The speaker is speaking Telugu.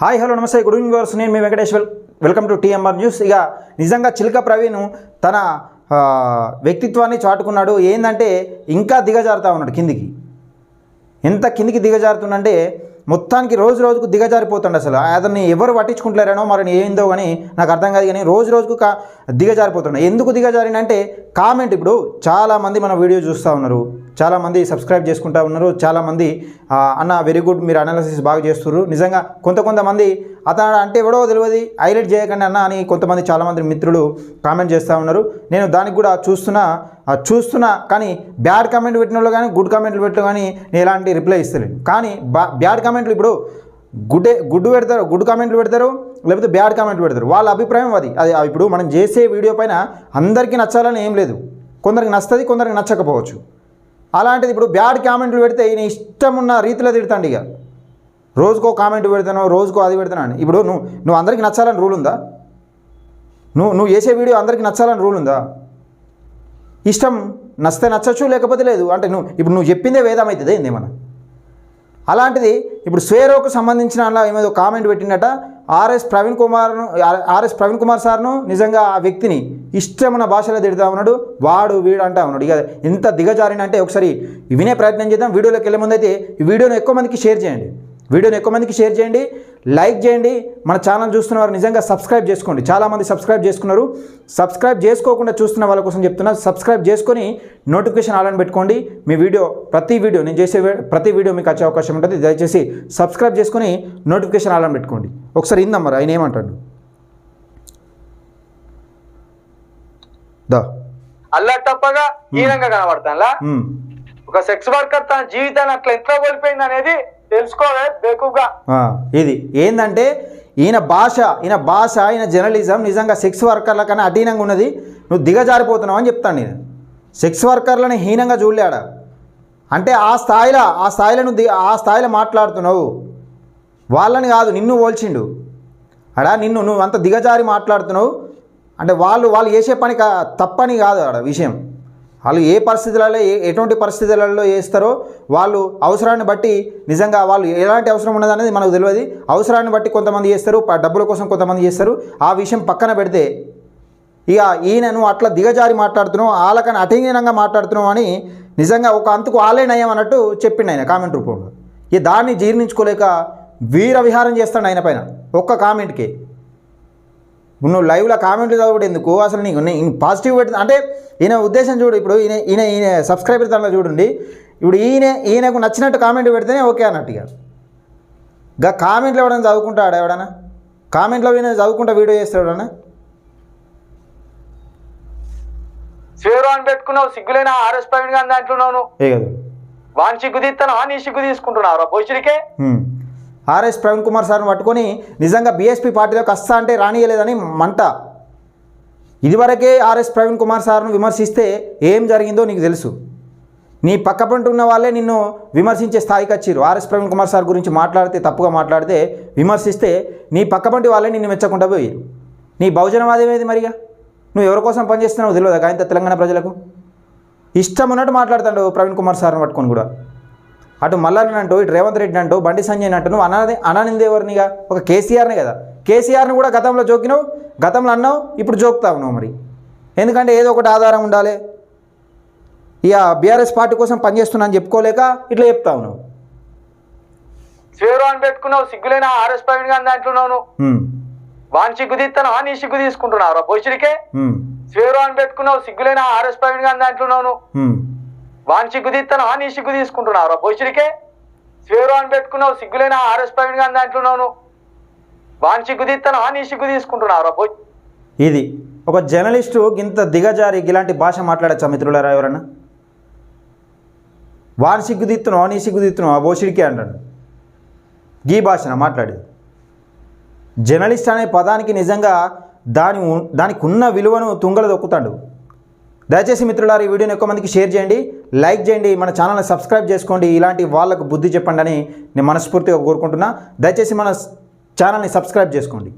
హాయ్ హలో నమస్తే గుడ్ ఈవినింగ్ వ్యూవర్స్, నేను మీ Venkatesh. Welcome to TMR news. ఇక నిజంగా చిలక ప్రవీణ్ తన వ్యక్తిత్వాన్ని చాటుకున్నాడు. ఏంటంటే ఇంకా దిగజారుతా ఉన్నాడు కిందికి. ఎంత కిందికి దిగజారుతుందంటే మొత్తానికి రోజు రోజుకు దిగజారిపోతుండే. అసలు అతన్ని ఎవరు పట్టించుకుంటలేరనో మరి ఏందో కానీ నాకు అర్థం కాదు. కానీ రోజు రోజుకు దిగజారిపోతుండే. ఎందుకు దిగజారినంటే కామెంట్. ఇప్పుడు చాలామంది మన వీడియో చూస్తూ ఉన్నారు, చాలామంది సబ్స్క్రైబ్ చేసుకుంటూ ఉన్నారు, చాలామంది అన్న వెరీ గుడ్ మీరు అనాలిసిస్ బాగా చేస్తున్నారు. నిజంగా కొంతమంది అతను అంటే ఎవడో తెలియదు హైలైట్ చేయకండి అన్న అని కొంతమంది చాలామంది మిత్రులు కామెంట్ చేస్తూ ఉన్నారు. నేను దానికి కూడా చూస్తున్నా కానీ బ్యాడ్ కామెంట్ పెట్టిన వాళ్ళు కానీ గుడ్ కామెంట్లు పెట్టిన కానీ నేను ఎలాంటి రిప్లై ఇస్తలేను. కానీ బ్యాడ్ కామెంట్లు ఇప్పుడు గుడ్ కామెంట్లు పెడతారు, లేకపోతే బ్యాడ్ కామెంట్లు పెడతారు. వాళ్ళ అభిప్రాయం అది ఇప్పుడు మనం చేసే వీడియో పైన అందరికీ నచ్చాలని ఏం లేదు. కొందరికి నచ్చుతుంది, కొందరికి నచ్చకపోవచ్చు. అలాంటిది ఇప్పుడు బ్యాడ్ కామెంట్లు పెడితే ఈయన ఇష్టం ఉన్న రీతిలో తిడతాండి. ఇక రోజుకో కామెంట్ పెడతాను, రోజుకో అది పెడతాను. ఇప్పుడు నువ్వు అందరికీ నచ్చాలని రూల్ ఉందా? నువ్వు చేసే వీడియో అందరికీ నచ్చాలని రూల్ ఉందా? ఇష్టం నచ్చితే నచ్చచ్చు, లేకపోతే లేదు. అంటే నువ్వు చెప్పిందే వేదం అవుతుంది ఏందేమన్నా. అలాంటిది ఇప్పుడు స్వేరోకు సంబంధించిన అలా ఏమేదో కామెంట్ పెట్టినట ఆర్ఎస్ ప్రవీణ్ కుమార్ సార్ను నిజంగా ఆ వ్యక్తిని ఇష్టమైన భాషలో తిడతా ఉన్నాడు. వాడు వీడు అంటా ఉన్నాడు. ఇక ఎంత దిగజారినంటే ఒకసారి వినే ప్రయత్నం చేద్దాం. వీడియోలోకి వెళ్ళే ముందు అయితే ఈ వీడియోని ఎక్కువ మందికి షేర్ చేయండి, లైక్ చేయండి. మన ఛానల్ చూస్తున్న వారు నిజంగా సబ్స్క్రైబ్ చేసుకోండి. చాలామంది సబ్స్క్రైబ్ చేసుకున్నారు. సబ్స్క్రైబ్ చేసుకోకుండా చూస్తున్న వాళ్ళ కోసం చెప్తున్నా, సబ్స్క్రైబ్ చేసుకొని నోటిఫికేషన్ ఆల్ అని పెట్టుకోండి. మీ నేను చేసే ప్రతి వీడియో మీకు వచ్చే అవకాశం ఉంటుంది. దయచేసి సబ్స్క్రైబ్ చేసుకొని నోటిఫికేషన్ ఆల్ అని పెట్టుకోండి. ఒకసారి ఇందాం మరి ఆయన ఏమంటాడు. అల్లటప్పగా హీనంగా కనబడతానులా ఒక సెక్స్ వర్కర్ తన జీవితాన్ని అట్లా ఎట్లా కోల్పోయింది అనేది తెలుసుకోవే బేకుగా. ఇది ఏంటంటే ఈయన జర్నలిజం నిజంగా సెక్స్ వర్కర్ల కన్నా అధీనంగా ఉన్నది. నువ్వు దిగజారిపోతున్నావు అని చెప్తాను. నేను సెక్స్ వర్కర్లని హీనంగా చూడలేడా అంటే ఆ స్థాయిలో ఆ స్థాయిలో మాట్లాడుతున్నావు. వాళ్ళని కాదు నిన్ను పోల్చిండు అడా. నువ్వు అంత దిగజారి మాట్లాడుతున్నావు అంటే వాళ్ళు చేసే పని తప్పని కాదు ఆడ విషయం. వాళ్ళు ఏ పరిస్థితులలో ఎటువంటి పరిస్థితులలో చేస్తారో వాళ్ళు అవసరాన్ని బట్టి నిజంగా వాళ్ళు ఎలాంటి అవసరం ఉన్నదనేది మనకు తెలియదు. అవసరాన్ని బట్టి కొంతమంది చేస్తారు, డబ్బుల కోసం కొంతమంది చేస్తారు. ఆ విషయం పక్కన పెడితే ఇక ఈయనను అట్లా దిగజారి మాట్లాడుతున్నావు, వాళ్ళకని అటహీనంగా మాట్లాడుతున్నావు అని నిజంగా ఒక అంతకు ఆలే నయం అన్నట్టు చెప్పిండు ఆయన కామెంట్ రూపంలో. ఈ దాన్ని జీర్ణించుకోలేక వీర విహారం చేస్తాడు ఆయన పైన ఒక్క కామెంట్కి. నువ్వు లైవ్లో కామెంట్లు చదవడం ఎందుకు? అసలు నీకు పాజిటివ్ పెట్టి అంటే ఈయన ఉద్దేశం చూడు. ఇప్పుడు ఈయన సబ్స్క్రైబర్ దాంట్లో చూడండి. ఇప్పుడు ఈయనకు నచ్చినట్టు కామెంట్ పెడితేనే ఓకే అన్నట్టుగా. కామెంట్లు ఎవడన్నా చదువుకుంటాడు? ఎవడన్నా కామెంట్లో ఈయన చదువుకుంటా వీడియో చేస్తాడు? ఎవడన్నా స్వేరో అని పెట్టుకున్నావు, సిగ్గులేనా ఆర్ఎస్ ప్రవీణ్ గాంధీ అంటున్నావు. వాని సిగ్గు తీస్తాను, నీ సిగ్గు తీసుకుంటున్నావు పోషుడికే. ఆర్ఎస్ ప్రవీణ్ కుమార్ సార్ని పట్టుకొని నిజంగా బీఎస్పీ పార్టీలోకి వస్తా అంటే రానియలేదని మంట. ఇదివరకే ఆర్ఎస్ ప్రవీణ్ కుమార్ సార్ను విమర్శిస్తే ఏం జరిగిందో నీకు తెలుసు. నీ పక్కపంట ఉన్న వాళ్ళే నిన్ను విమర్శించే స్థాయికి వచ్చారు. ఆర్ఎస్ ప్రవీణ్ కుమార్ సార్ గురించి మాట్లాడితే, తప్పుగా మాట్లాడితే, విమర్శిస్తే నీ పక్కపంటి వాళ్ళే నిన్ను మెచ్చకుండా పోయారు. నీ బహుజనవాదం ఏది మరిగా? నువ్వు ఎవరి కోసం పనిచేస్తున్నావు తెలియదా? కాయంత తెలంగాణ ప్రజలకు ఇష్టం ఉన్నట్టు మాట్లాడుతాడు ప్రవీణ్ కుమార్ సార్ని పట్టుకొని కూడా. అటు మల్లారెడ్డి అంటూ, ఇటు రేవంత్ రెడ్డి అంటూ, బండి సంజయ్ అంటూ నువ్వు అనానింది ఎవరినిగా? ఒక కేసీఆర్నే కదా. కేసీఆర్ని కూడా గతంలో జోకినావు, గతంలో అన్నావు, ఇప్పుడు జోకుతావు నువ్వు. మరి ఎందుకంటే ఏదో ఒకటి ఆధారం ఉండాలి. ఇక బీఆర్ఎస్ పార్టీ కోసం పనిచేస్తున్నా అని చెప్పుకోలేక ఇట్లా చెప్తావు నువ్వు. స్వేరో అని పెట్టుకున్నావు, సిగ్గులేనా ఆర్ఎస్ ప్రవీణ్ గాంధీ అంటున్నావు. వాని సిగ్గు తీస్తాను, నీ సిగ్గు తీసుకుంటున్నావు పోషుడికే. స్వేరో అని పెట్టుకున్నావు, సిగ్గులేనా ఆర్ఎస్ ప్రవీణ్ గాంధీ అంటున్నావు. వాని సిగ్గు తీస్తాను, నీ సిగ్గు తీసుకుంటున్నావు పోషుడికే. స్వేరో అని పెట్టుకున్నావు, సిగ్గులేనా ఆర్ఎస్ ప్రవీణ్ గాంధీ అంటున్నావు. వాని సిగ్గు తీస్తాను, నీ సిగ్గు తీసుకుంటున్నావు. ఇది ఒక జర్నలిస్టు ఇంత దిగజారి ఇలాంటి భాష మాట్లాడచ్చా మిత్రులారా? ఎవరన్నా వాని సిగ్గు తీస్తున్నావు, నీ సిగ్గు తీస్తున్నావు ఆ బోషుడికే అంటాడు. ఈ భాషన మాట్లాడేది. జర్నలిస్ట్ అనే పదానికి నిజంగా దానికి ఉన్న విలువను తుంగలు దొక్కుతాడు. దయచేసి మిత్రులారా ఈ వీడియోని ఎక్కువ మందికి షేర్ చేయండి, లైక్ చేయండి, మన ఛానల్ని సబ్స్క్రైబ్ చేసుకోండి. ఇలాంటి వాళ్ళకు బుద్ధి చెప్పండి అని నేను మనస్ఫూర్తిగా కోరుకుంటున్నా. దయచేసి మన ఛానల్ని సబ్స్క్రైబ్ చేసుకోండి.